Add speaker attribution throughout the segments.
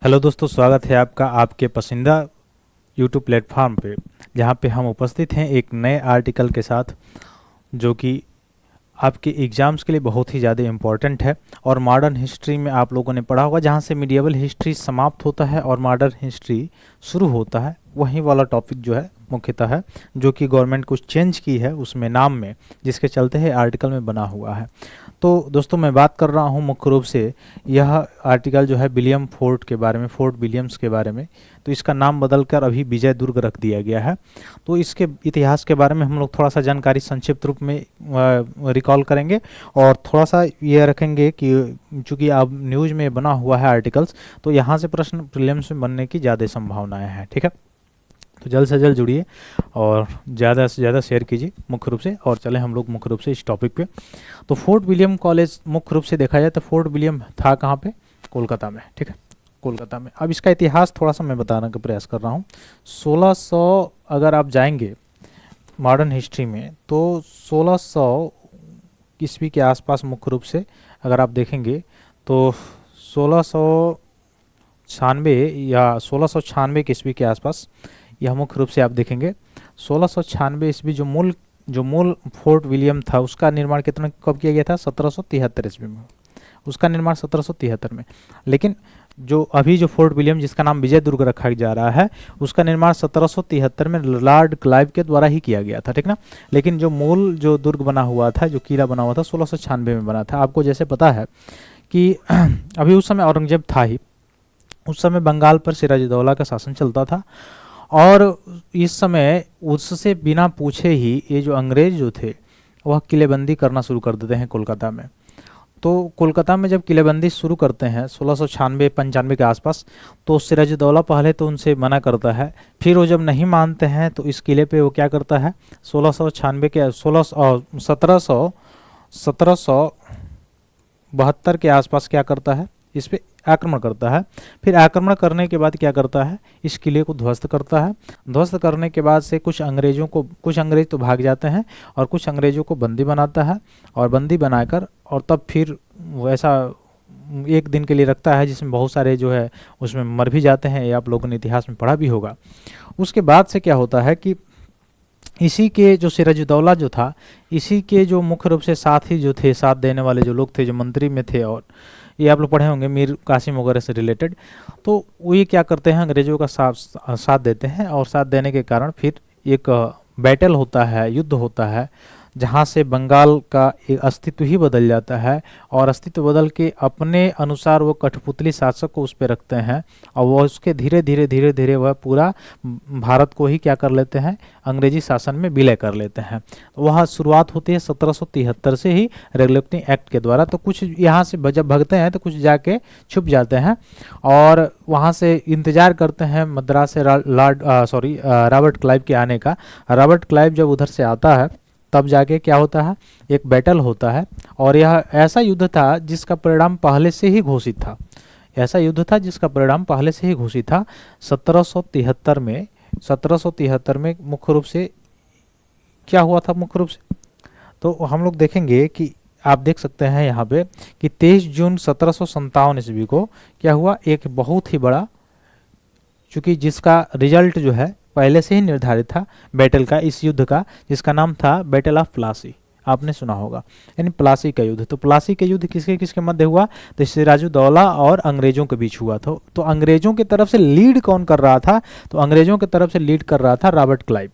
Speaker 1: Hello दोस्तों, स्वागत है आपका आपके पसंदीदा यूट्यूब प्लेटफॉर्म पे, जहाँ पे हम उपस्थित हैं एक नए आर्टिकल के साथ जो कि आपके एग्ज़ाम्स के लिए बहुत ही ज़्यादा इम्पोर्टेंट है। और मॉडर्न हिस्ट्री में आप लोगों ने पढ़ा होगा, जहाँ से मिडिएवल हिस्ट्री समाप्त होता है और मॉडर्न हिस्ट्री शुरू होता है, वही वाला टॉपिक जो है मुख्यतः है, जो कि गवर्नमेंट कुछ चेंज की है उसमें नाम में, जिसके चलते है आर्टिकल में बना हुआ है। तो दोस्तों, मैं बात कर रहा हूँ मुख्य रूप से यह आर्टिकल जो है विलियम फोर्ट के बारे में, फोर्ट विलियम्स के बारे में। तो इसका नाम बदलकर अभी विजय दुर्ग रख दिया गया है। तो इसके इतिहास के बारे में हम लोग थोड़ा सा जानकारी संक्षिप्त रूप में रिकॉल करेंगे और थोड़ा सा ये रखेंगे कि चूँकि अब न्यूज़ में बना हुआ है आर्टिकल्स, तो यहाँ से प्रश्न प्रीलिम्स में बनने की ज़्यादा संभावनाएँ हैं। ठीक है, तो जल्द से जल्द जुड़िए और ज़्यादा से ज़्यादा शेयर कीजिए मुख्य रूप से। और चले हम लोग मुख्य रूप से इस टॉपिक पे। तो फोर्ट विलियम कॉलेज मुख्य रूप से देखा जाए तो फोर्ट विलियम था कहाँ पे? कोलकाता में। ठीक है, कोलकाता में। अब इसका इतिहास थोड़ा सा मैं बताने का प्रयास कर रहा हूँ। 1600 अगर आप जाएंगे मॉडर्न हिस्ट्री में तो 1600 ईस्वी के आसपास मुख्य रूप से अगर आप देखेंगे तो 1696 या 1696 ईस्वी के आसपास यह मुख्य रूप से आप देखेंगे। 1696 ईस्वी जो मूल फोर्ट विलियम था उसका निर्माण कब किया गया था? 1773 ईस्वी में उसका निर्माण 1773 में। लेकिन जो अभी जो फोर्ट विलियम जिसका नाम विजय दुर्ग रखा जा रहा है उसका निर्माण 1773 में लॉर्ड क्लाइव के द्वारा ही किया गया था। ठीक ना। लेकिन जो दुर्ग बना हुआ था, जो किला बना हुआ था, 1696 में बना था। आपको जैसे पता है कि अभी उस समय औरंगजेब था ही, उस समय बंगाल पर सिराजुद्दौला का शासन चलता था और इस समय उससे बिना पूछे ही ये जो अंग्रेज जो थे वह किलेबंदी करना शुरू कर देते हैं कोलकाता में। तो कोलकाता में जब किलेबंदी शुरू करते हैं 1696-95 के आसपास, तो सिराजुद्दौला पहले तो उनसे मना करता है। फिर वो जब नहीं मानते हैं तो इस किले पे वो क्या करता है, 1696 के 1772 के आसपास क्या करता है, इस पे आक्रमण करता है। फिर आक्रमण करने के बाद क्या करता है, इस किले को ध्वस्त करता है। ध्वस्त करने के बाद से कुछ अंग्रेज तो भाग जाते हैं और कुछ अंग्रेजों को बंदी बनाता है और बंदी बनाकर और तब फिर वैसा एक दिन के लिए रखता है जिसमें बहुत सारे जो है उसमें मर भी जाते हैं। ये आप लोगों ने इतिहास में पढ़ा भी होगा। उसके बाद से क्या होता है कि इसी के जो सिराजुद्दौला जो था, इसी के जो मुख्य रूप से साथी जो थे, साथ देने वाले जो लोग थे, जो मंत्री में थे, और ये आप लोग पढ़े होंगे मीर कासिम वगैरह से रिलेटेड, तो वो ये क्या करते हैं, अंग्रेजों का साथ देते हैं और साथ देने के कारण फिर एक बैटल होता है, युद्ध होता है, जहाँ से बंगाल का एक अस्तित्व ही बदल जाता है और अस्तित्व बदल के अपने अनुसार वो कठपुतली शासक को उस पर रखते हैं और वह उसके धीरे धीरे वह पूरा भारत को ही क्या कर लेते हैं, अंग्रेजी शासन में विलय कर लेते हैं। वह शुरुआत होती है 1773 से ही रेगुलेटिंग एक्ट के द्वारा। तो कुछ यहाँ से जब भगते हैं तो कुछ जाके छुप जाते हैं और वहाँ से इंतजार करते हैं मद्रास से रॉबर्ट क्लाइव के आने का। रॉबर्ट क्लाइव जब उधर से आता है तब जाके क्या होता है, एक बैटल होता है और यह ऐसा युद्ध था जिसका परिणाम पहले से ही घोषित था। 1773 में मुख्य रूप से क्या हुआ था मुख्य रूप से, तो हम लोग देखेंगे कि आप देख सकते हैं यहाँ पे कि 23 जून 1757 ईस्वी को क्या हुआ, एक बहुत ही बड़ा, चूँकि जिसका रिजल्ट जो है पहले से ही निर्धारित था बैटल का, इस युद्ध का, जिसका नाम था बैटल ऑफ प्लासी। आपने सुना होगा, यानी प्लासी का युद्ध। तो प्लासी का युद्ध किसके किसके मध्य हुआ, तो सिराजुद्दौला और अंग्रेजों के बीच हुआ था। तो अंग्रेजों की तरफ से लीड कौन कर रहा था, तो अंग्रेजों की तरफ से लीड कर रहा था रॉबर्ट क्लाइव।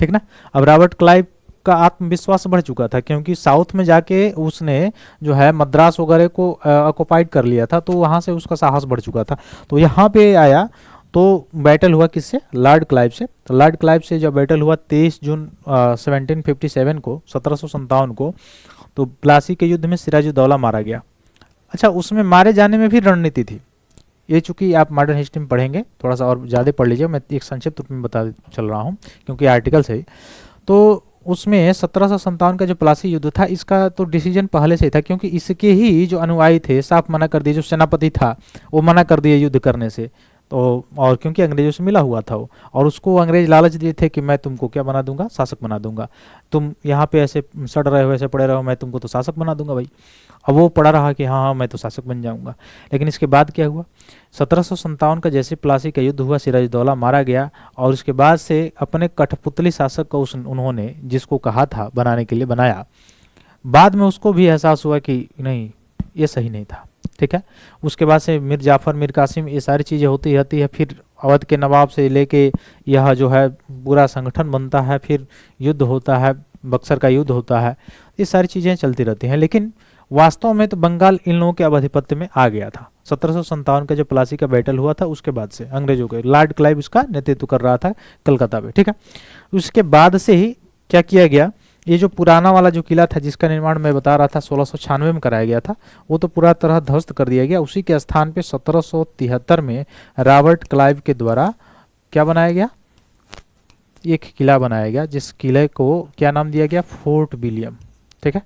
Speaker 1: ठीक ना। अब रॉबर्ट क्लाइव का आत्मविश्वास बढ़ चुका था क्योंकि साउथ में जाके उसने जो है मद्रास वगैरह को ऑक्युपाइड कर लिया था, तो वहाँ से उसका साहस बढ़ चुका था। तो यहाँ पे आया तो बैटल हुआ किससे, लॉर्ड क्लाइव से। तो लॉर्ड क्लाइव से जब बैटल हुआ 23 जून 1757 को, 1757 को, तो प्लासी के युद्ध में सिराजुद्दौला मारा गया। अच्छा, उसमें मारे जाने में भी रणनीति थी। ये चूंकि आप मॉडर्न हिस्ट्री में पढ़ेंगे, थोड़ा सा और ज़्यादा पढ़ लीजिए, मैं एक संक्षिप्त रूप में बता चल रहा हूँ क्योंकि आर्टिकल से। तो उसमें 1757 का जो प्लासी युद्ध था, इसका तो डिसीजन पहले से ही था क्योंकि इसके ही जो अनुयायी थे साफ मना कर दिए, जो सेनापति था वो मना कर दिए युद्ध करने से। तो और क्योंकि अंग्रेजों से मिला हुआ था वो, और उसको अंग्रेज लालच दिए थे कि मैं तुमको क्या बना दूंगा, शासक बना दूंगा, तुम यहाँ पे ऐसे सड़ रहे हो, ऐसे पड़े रहो, मैं तुमको तो शासक बना दूंगा भाई। अब वो पड़ा रहा कि हाँ हाँ मैं तो शासक बन जाऊंगा। लेकिन इसके बाद क्या हुआ, 1757 का जैसे प्लासी का युद्ध हुआ, सिराजुद्दौला मारा गया, और उसके बाद से अपने कठपुतली शासक को उन्होंने जिसको कहा था बनाने के लिए बनाया। बाद में उसको भी एहसास हुआ कि नहीं, ये सही नहीं था, ठीक है। उसके बाद से मीर जाफर, मीर कासिम, ये सारी चीज़ें होती रहती है। फिर अवध के नवाब से लेके यह जो है पूरा संगठन बनता है, फिर युद्ध होता है, बक्सर का युद्ध होता है, ये सारी चीज़ें चलती रहती हैं। लेकिन वास्तव में तो बंगाल इन लोगों के आधिपत्य में आ गया था। 1757 का जो प्लासी का बैटल हुआ था उसके बाद से अंग्रेजों के, लॉर्ड क्लाइव इसका नेतृत्व कर रहा था कलकत्ता में, ठीक है। उसके बाद से ही क्या किया गया, ये जो पुराना वाला जो किला था जिसका निर्माण मैं बता रहा था 1696 में कराया गया था, वो तो पूरा तरह ध्वस्त कर दिया गया। उसी के स्थान पे 1773 में रॉबर्ट क्लाइव के द्वारा क्या बनाया गया, एक किला बनाया गया, जिस किले को क्या नाम दिया गया, फोर्ट विलियम, ठीक है,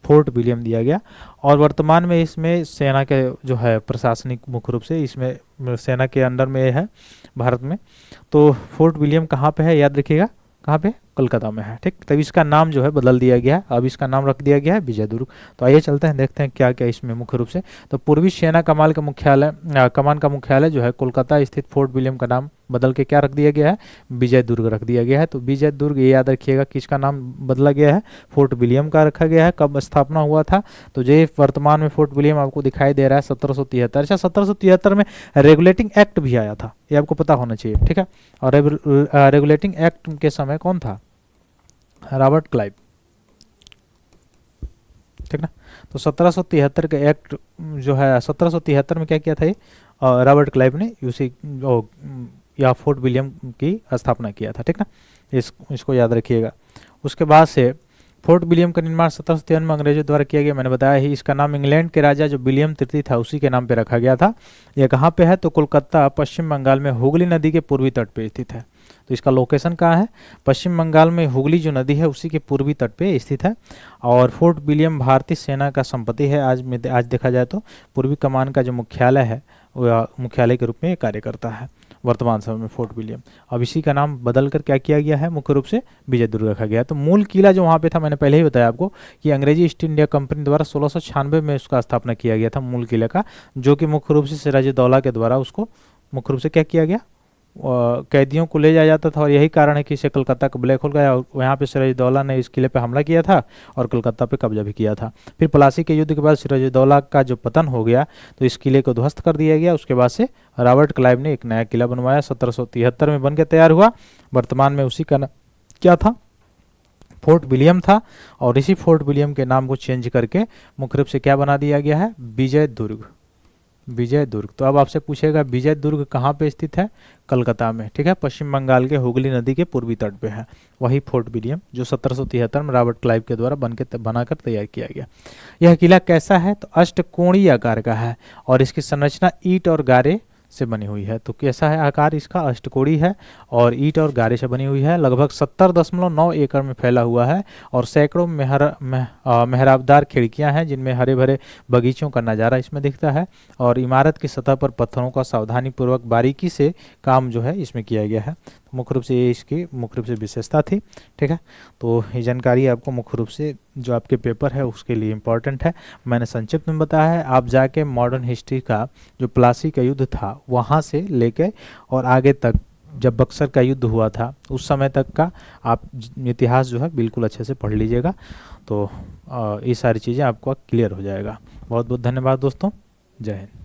Speaker 1: फोर्ट विलियम दिया गया। और वर्तमान में इसमें सेना के जो है प्रशासनिक मुख्य रूप से इसमें सेना के अंडर में है भारत में। तो फोर्ट विलियम कहाँ पे है, याद रखिएगा, कहाँ पे, कलकत्ता में है, ठीक। तब इसका नाम जो है बदल दिया गया है, अब इसका नाम रख दिया गया है विजय दुर्ग। तो आइए चलते हैं, देखते हैं क्या क्या इसमें मुख्य रूप से। तो पूर्वी सेना कमान का मुख्यालय जो है कोलकाता स्थित फोर्ट विलियम का नाम बदल के क्या रख दिया गया है, विजय दुर्ग रख दिया गया है। तो विजय दुर्ग, ये याद रखिएगा किसका नाम बदला गया है, फोर्ट विलियम का रखा गया है। कब स्थापना हुआ था, तो जो वर्तमान में फोर्ट विलियम आपको दिखाई दे रहा है 1773। अच्छा, 1773 में रेगुलेटिंग एक्ट भी आया था, ये आपको पता होना चाहिए, ठीक है। और रेगुलेटिंग एक्ट के समय कौन था, रॉबर्ट क्लाइव, ठीक ना। तो 1773 का एक्ट जो है, 1773 में क्या किया था ये, रॉबर्ट क्लाइव ने उसी या फोर्ट विलियम की स्थापना किया था, ठीक ना। इसको याद रखिएगा। उसके बाद से फोर्ट विलियम का निर्माण 1753 में अंग्रेजों द्वारा किया गया, मैंने बताया ही। इसका नाम इंग्लैंड के राजा जो विलियम तृतीय था उसी के नाम पे रखा गया था। यह कहाँ पे है, तो कोलकाता पश्चिम बंगाल में हुगली नदी के पूर्वी तट पे स्थित है। तो इसका लोकेशन कहाँ है, पश्चिम बंगाल में हुगली जो नदी है उसी के पूर्वी तट पे स्थित है। और फोर्ट विलियम भारतीय सेना का संपत्ति है। आज देखा जाए तो पूर्वी कमान का जो मुख्यालय है वह मुख्यालय के रूप में कार्य करता है वर्तमान समय में फोर्ट विलियम। अब इसी का नाम बदलकर क्या किया गया है, मुख्य रूप से विजय दुर्ग रखा गया है। तो मूल किला जो वहाँ पे था, मैंने पहले ही बताया आपको कि अंग्रेजी ईस्ट इंडिया कंपनी द्वारा 1696 में उसका स्थापना किया गया था मूल किले का, जो कि मुख्य रूप से सिराजुद्दौला के द्वारा उसको मुख्य रूप से क्या किया गया, कैदियों को ले जाया जाता था। और यही कारण है कि इसे कलकत्ता का ब्लैक होल गया, और यहाँ पे सिराजुद्दौला ने इस किले पे हमला किया था और कलकत्ता पे कब्जा भी किया था। फिर प्लासी के युद्ध के बाद सिराजुद्दौला का जो पतन हो गया तो इस किले को ध्वस्त कर दिया गया। उसके बाद से रॉबर्ट क्लाइव ने एक नया किला बनवाया, 1773 में बन के तैयार हुआ। वर्तमान में उसी का नाम क्या था, फोर्ट विलियम था। और इसी फोर्ट विलियम के नाम को चेंज करके मुख्य रूप से क्या बना दिया गया है, विजय दुर्ग, विजय दुर्ग। तो अब आपसे पूछेगा विजय दुर्ग कहाँ पे स्थित है, कलकत्ता में, ठीक है, पश्चिम बंगाल के हुगली नदी के पूर्वी तट पे है वही फोर्ट विलियम, जो 1773 में रॉबर्ट क्लाइव के द्वारा बनाकर तैयार किया गया। यह किला कैसा है, तो अष्टकोणीय आकार का है और इसकी संरचना ईंट और गारे से बनी हुई है। तो कैसा है आकार इसका, अष्टकोणीय है और ईंट और गारे से बनी हुई है। लगभग 70.9 एकड़ में फैला हुआ है और सैकड़ों मेहराबदार खिड़कियां हैं, जिनमें हरे भरे बगीचों का नज़ारा इसमें दिखता है। और इमारत की सतह पर पत्थरों का सावधानी पूर्वक बारीकी से काम जो है इसमें किया गया है। मुख्य रूप से ये इसकी मुख्य रूप से विशेषता थी, ठीक है। तो ये जानकारी आपको मुख्य रूप से जो आपके पेपर है उसके लिए इम्पॉर्टेंट है, मैंने संक्षिप्त में बताया है। आप जाके मॉडर्न हिस्ट्री का जो प्लासी का युद्ध था वहाँ से लेके और आगे तक जब बक्सर का युद्ध हुआ था उस समय तक का आप इतिहास जो है बिल्कुल अच्छे से पढ़ लीजिएगा, तो ये सारी चीज़ें आपको क्लियर हो जाएगा। बहुत बहुत धन्यवाद दोस्तों, जय हिंद।